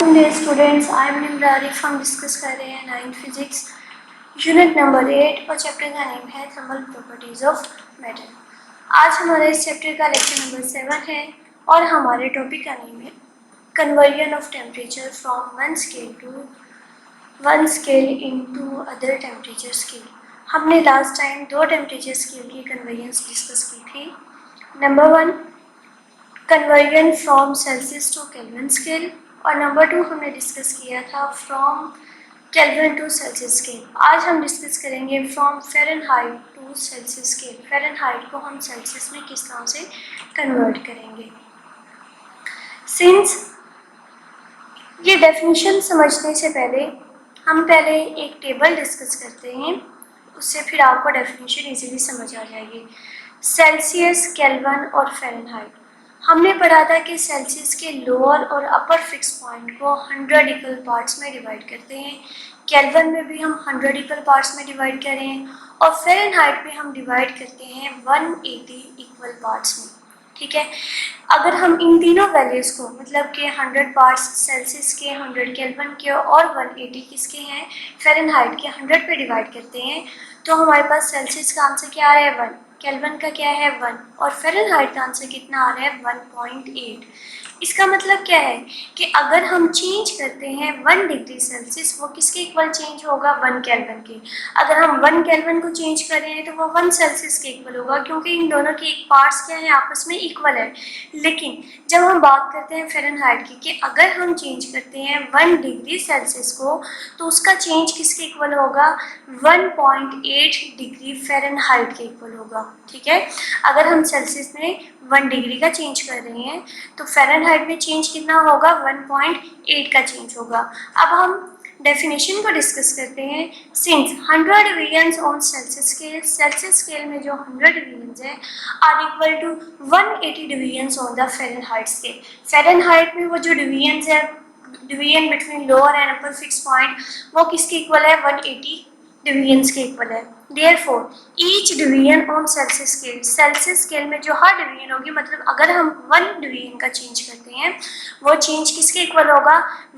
Afternoon dear students, I am Nimra Arif। हम discuss कर रहे हैं 9th फिजिक्स यूनिट नंबर 8 और चैप्टर का नेम है थर्मल प्रॉपर्टीज ऑफ मेटल। आज हमारा इस चैप्टर का लेक्चर नंबर 7 है और हमारे टॉपिक का नेम है conversion of temperature from one scale into other temperature scale. हमने लास्ट टाइम दो टेम्परेचर स्केल की कन्वर्जन्स डिस्कस की थी। Number 1 conversion from Celsius to Kelvin scale और नंबर 2 हमने डिस्कस किया था from Kelvin to Celsius scale. आज हम डिस्कस करेंगे from Fahrenheit to Celsius scale. Fahrenheit को हम सेल्सियस में किस तरह से कन्वर्ट करेंगे। सिंस ये डेफिनेशन समझने से पहले हम पहले एक टेबल डिस्कस करते हैं, उससे फिर आपको डेफिनेशन इजीली समझ आ जाएगी। सेल्सियस, केल्विन और फ़ारेनहाइट। हमने पढ़ा था कि सेल्सियस के लोअर और अपर फिक्स पॉइंट को 100 इक्वल पार्ट्स में डिवाइड करते हैं। केल्विन में भी हम 100 इक्वल पार्ट्स में डिवाइड कर रहे हैं और फ़ारेनहाइट में हम डिवाइड करते हैं 180 इक्वल पार्ट्स में। ठीक है, अगर हम इन तीनों वैल्यूज़ को मतलब कि 100 पार्ट्स सेल्सियस के, 100 केल्विन के और 180 किसके हैं फ़ारेनहाइट के 100 पे डिवाइड करते हैं तो हमारे पास सेल्सियस का आंसर क्या आ रहा है 1, केल्विन का क्या है 1 और फ़ारेनहाइट का आंसर कितना आ रहा है 1.8। इसका मतलब क्या है कि अगर हम चेंज करते हैं 1 डिग्री सेल्सियस, वो किसके इक्वल चेंज होगा 1 केल्विन के। अगर हम 1 केल्विन को चेंज कर रहे हैं तो वो 1 सेल्सियस के इक्वल होगा, क्योंकि इन दोनों के एक पार्ट्स क्या है आपस में इक्वल है। लेकिन जब हम बात करते हैं फ़ारेनहाइट की कि अगर हम चेंज करते हैं 1 डिग्री सेल्सियस को तो उसका चेंज किसके इक्वल होगा 1.8 डिग्री फ़ारेनहाइट के इक्वल होगा। ठीक है, अगर हम सेल्सियस में 1 डिग्री का चेंज कर रहे हैं तो फ़ारेनहाइट में चेंज कितना होगा 1.8 का चेंज होगा। अब हम डेफिनेशन को डिस्कस करते हैं। Since 100 divisions on Celsius scale में जो 100 डिवीजन्स है are equal to 180 divisions on the Fahrenheit scale. Fahrenheit में वो जो डिवीजन्स है, division between lower and upper fix point, वो किसके इक्वल है 180 डिवीजन्स के इक्वल है। Therefore, each division on Celsius scale में जो हर डिवीजन होगी, मतलब अगर हम 1 डिवीजन का चेंज करते हैं वो चेंज किसके इक्वल होगा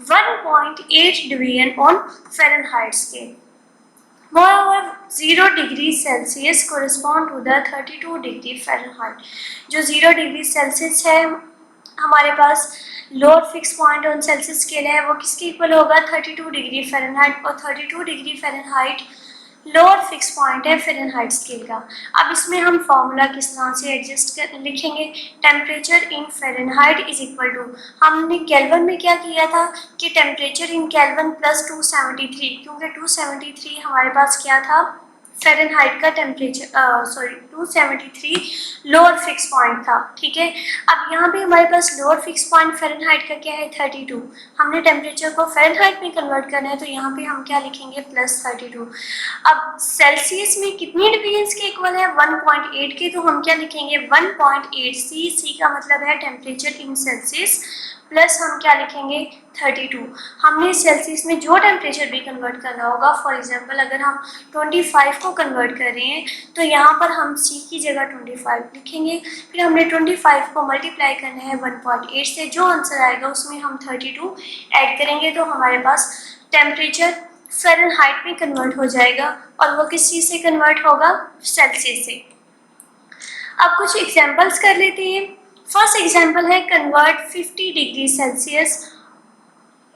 1.8 division on Fahrenheit scale. Moreover, 0 degree Celsius correspond to the 32 degree Fahrenheit. जो 0 डिग्री सेल्सियस है हमारे पास lower fix point on Celsius scale है, वो किसके इक्वल होगा 32 डिग्री फ़ारेनहाइट और 32 degree Fahrenheit lower fix point है फ़ारेनहाइट स्केल का। अब इसमें हम फॉर्मूला किस तरह से एडजस्ट कर लिखेंगे, temperature in Fahrenheit is equal to, हमने केल्विन में क्या किया था कि टेम्परेचर इन केल्विन प्लस 273, क्योंकि 273 हमारे पास क्या था फ़ारेनहाइट का टेम्परेचर 273 लोअर फिक्स पॉइंट था। ठीक है, अब यहाँ पे हमारे पास लोअर फिक्स पॉइंट फ़ारेनहाइट का क्या है 32, हमने टेम्परेचर को फ़ारेनहाइट में कन्वर्ट करना है तो यहाँ पे हम क्या लिखेंगे +32। अब सेल्सियस में कितनी डिवीजन्स के इक्वल है 1.8 के, तो हम क्या लिखेंगे 1.8 सी का मतलब है टेम्परेचर इन सेल्सियस प्लस हम क्या लिखेंगे 32। हमने सेल्सियस में जो टेम्परेचर भी कन्वर्ट करना होगा, फॉर एग्जांपल अगर हम 25 को कन्वर्ट कर रहे हैं तो यहाँ पर हम सी की जगह 25 लिखेंगे, फिर हमने 25 को मल्टीप्लाई करना है 1.8 से, जो आंसर आएगा उसमें हम 32 ऐड करेंगे तो हमारे पास टेम्परेचर फ़ारेनहाइट में कन्वर्ट हो जाएगा और वो किस चीज़ से कन्वर्ट होगा सेल्सियस से। अब कुछ एग्जांपल्स कर लेते हैं। फर्स्ट एग्जांपल है convert 50 degree Celsius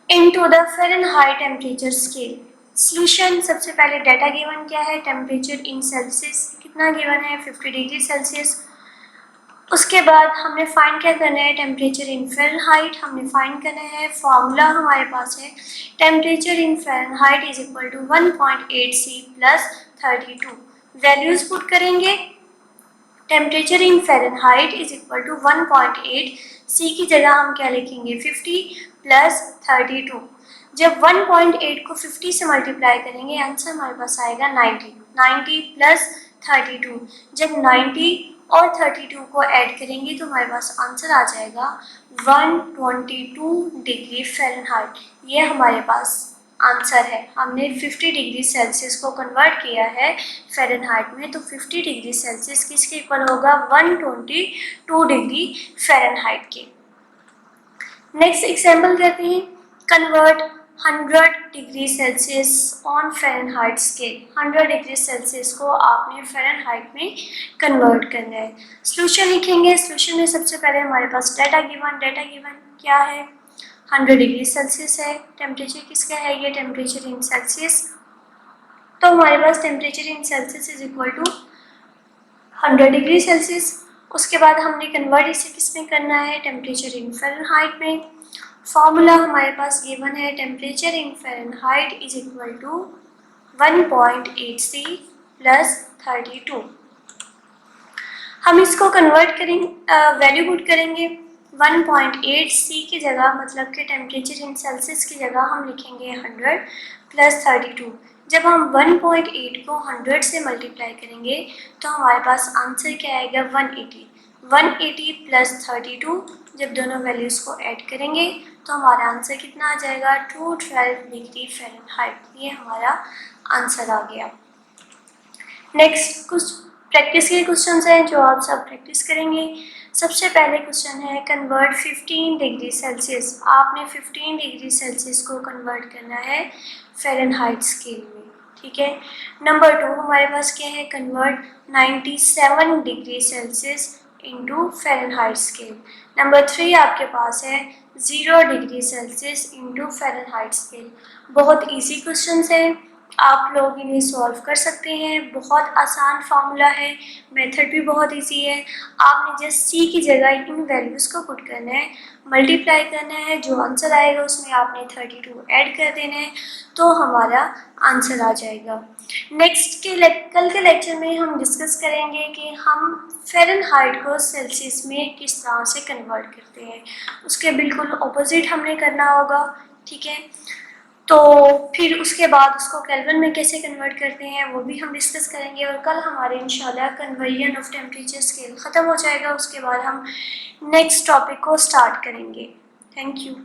into the Fahrenheit temperature scale. Solution, सबसे पहले डाटा गिवन क्या है टेम्परेचर इन सेल्सियस कितना गिवन है 50 डिग्री सेल्सियस। उसके बाद हमने फाइंड क्या करना है टेम्परेचर इन फ़ारेनहाइट, हमने फाइंड करना है। फॉर्मूला हमारे पास है temperature in Fahrenheit is equal to 1.8 C plus 32। Values put करेंगे, temperature in Fahrenheit is equal to 1.8 C की जगह हम क्या लिखेंगे 50 प्लस 32। जब 1.8 को 50 से मल्टीप्लाई करेंगे आंसर हमारे पास आएगा 90 प्लस 32। जब 90 और 32 को ऐड करेंगे तो हमारे पास आंसर आ जाएगा 122 डिग्री फ़ारेनहाइट। ये हमारे पास आंसर है। हमने 50 डिग्री सेल्सियस को कन्वर्ट किया है फ़ारेनहाइट में, तो 50 डिग्री सेल्सियस किसके इक्वल होगा 122 डिग्री फ़ारेनहाइट के। नेक्स्ट एग्जाम्पल करते हैं। Convert 100 degree Celsius on Fahrenheit scale. 100 degree Celsius को आपने फ़ारेनहाइट में कन्वर्ट करना है। सॉल्यूशन लिखेंगे। सॉल्यूशन में सबसे पहले हमारे पास डाटा गिवन क्या है, 100 डिग्री सेल्सियस है। टेम्परेचर किसका है, ये टेम्परेचर इन सेल्सियस। तो हमारे पास temperature in Celsius is equal to 100 degree Celsius. उसके बाद हमने कन्वर्ट इसे किस में करना है, टेम्परेचर इन फ़ारेनहाइट में। फॉर्मूला हमारे पास गिवन है, temperature in Fahrenheit is equal to 1.83 plus 32। हम इसको कन्वर्ट करेंगे, वैल्यू पुट करेंगे। 1.8 की जगह, मतलब कि टेम्परेचर इन सेल्सियस की जगह हम लिखेंगे 100 प्लस 32। जब हम 1.8 को 100 से मल्टीप्लाई करेंगे तो हमारे पास आंसर क्या आएगा, 180। 180 प्लस 32, जब दोनों वैल्यूज़ को ऐड करेंगे तो हमारा आंसर कितना आ जाएगा, 212 डिग्री फ़ारेनहाइट। ये हमारा आंसर आ गया। नेक्स्ट कुछ प्रैक्टिस के क्वेश्चन हैं जो आप सब प्रैक्टिस करेंगे। सबसे पहले क्वेश्चन है, कन्वर्ट 15 डिग्री सेल्सियस। आपने 15 डिग्री सेल्सियस को कन्वर्ट करना है फ़ारेनहाइट स्केल में, ठीक है। नंबर 2 हमारे पास क्या है, convert 97 degree Celsius into Fahrenheit scale. Number 3 आपके पास है 0 degree Celsius into Fahrenheit scale. बहुत ईजी क्वेश्चन है, आप लोग इन्हें सॉल्व कर सकते हैं। बहुत आसान फार्मूला है, मेथड भी बहुत इजी है। आपने जस्ट सी की जगह इन वैल्यूज़ को पुट करना है, मल्टीप्लाई करना है, जो आंसर आएगा उसमें आपने 32 ऐड कर देना है, तो हमारा आंसर आ जाएगा। नेक्स्ट कल के लेक्चर में हम डिस्कस करेंगे कि हम फ़ारेनहाइट को सेल्सियस में किस तरह से कन्वर्ट करते हैं। उसके बिल्कुल ऑपोजिट हमने करना होगा, ठीक है। तो फिर उसके बाद उसको केल्विन में कैसे कन्वर्ट करते हैं वो भी हम डिस्कस करेंगे। और कल हमारे इंशाल्लाह कन्वर्जन ऑफ टेम्परेचर स्केल ख़त्म हो जाएगा। उसके बाद हम नेक्स्ट टॉपिक को स्टार्ट करेंगे। Thank you.